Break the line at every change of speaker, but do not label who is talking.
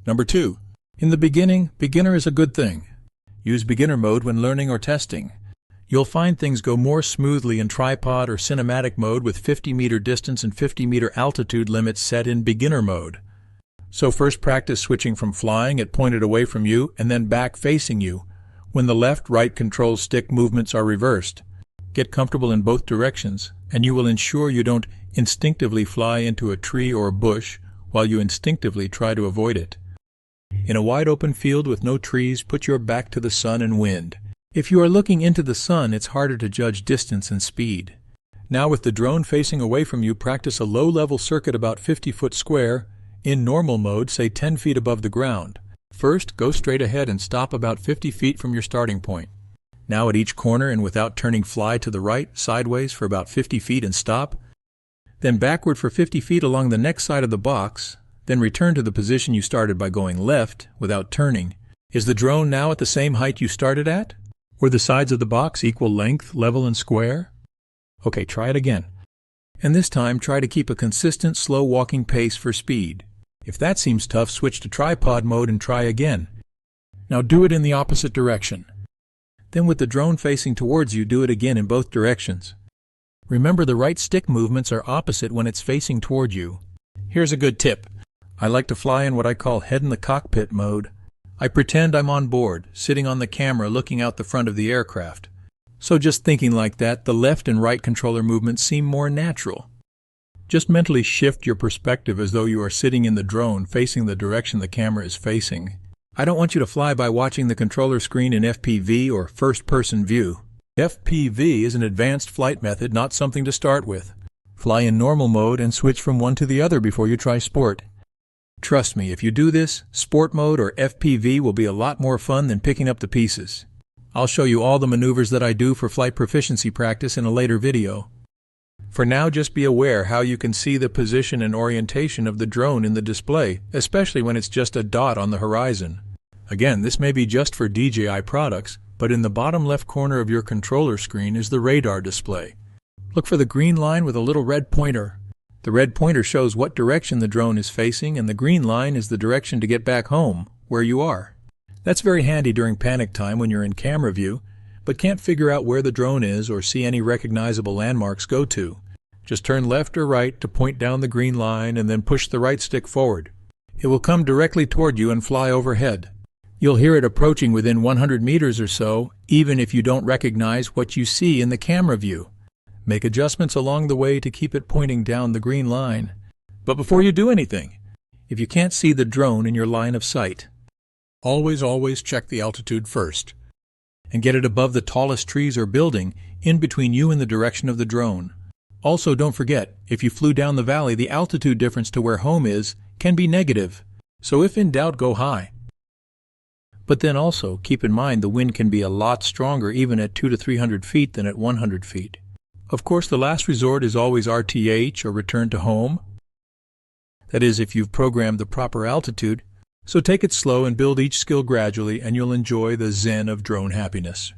Number 2. In the beginning, beginner is a good thing. Use beginner mode when learning or testing. You'll find things go more smoothly in tripod or cinematic mode with 50-meter distance and 50-meter altitude limits set in beginner mode. So first practice switching from flying at pointed away from you and then back facing you, when the left-right control stick movements are reversed. Get comfortable in both directions, and you will ensure you don't instinctively fly into a tree or a bush while you instinctively try to avoid it. In a wide open field with no trees, put your back to the sun and wind. If you are looking into the sun, it's harder to judge distance and speed. Now with the drone facing away from you, practice a low-level circuit about 50-foot square, in normal mode, say 10 feet above the ground. First, go straight ahead and stop about 50 feet from your starting point. Now at each corner and without turning, fly to the right, sideways for about 50 feet and stop. Then backward for 50 feet along the next side of the box. Then return to the position you started by going left without turning. Is the drone now at the same height you started at? Were the sides of the box equal length, level, and square? Okay, try it again. And this time try to keep a consistent slow walking pace for speed. If that seems tough, switch to tripod mode and try again. Now do it in the opposite direction. Then with the drone facing towards you, do it again in both directions. Remember, the right stick movements are opposite when it's facing toward you. Here's a good tip. I like to fly in what I call head in the cockpit mode. I pretend I'm on board, sitting on the camera looking out the front of the aircraft. So just thinking like that, the left and right controller movements seem more natural. Just mentally shift your perspective as though you are sitting in the drone facing the direction the camera is facing. I don't want you to fly by watching the controller screen in FPV or first-person view. FPV is an advanced flight method, not something to start with. Fly in normal mode and switch from one to the other before you try sport. Trust me, if you do this, sport mode or FPV will be a lot more fun than picking up the pieces. I'll show you all the maneuvers that I do for flight proficiency practice in a later video. For now, just be aware how you can see the position and orientation of the drone in the display, especially when it's just a dot on the horizon. Again, this may be just for DJI products, but in the bottom left corner of your controller screen is the radar display. Look for the green line with a little red pointer. The red pointer shows what direction the drone is facing, and the green line is the direction to get back home, where you are. That's very handy during panic time when you're in camera view, but can't figure out where the drone is or see any recognizable landmarks go to. Just turn left or right to point down the green line and then push the right stick forward. It will come directly toward you and fly overhead. You'll hear it approaching within 100 meters or so, even if you don't recognize what you see in the camera view. Make adjustments along the way to keep it pointing down the green line. But before you do anything, if you can't see the drone in your line of sight, always check the altitude first, and get it above the tallest trees or building in between you and the direction of the drone. Also, don't forget, if you flew down the valley, the altitude difference to where home is can be negative, so if in doubt, go high. But then also, keep in mind the wind can be a lot stronger even at 200 to 300 feet than at 100 feet. Of course, the last resort is always RTH or return to home. That is, if you've programmed the proper altitude, so take it slow and build each skill gradually and you'll enjoy the zen of drone happiness.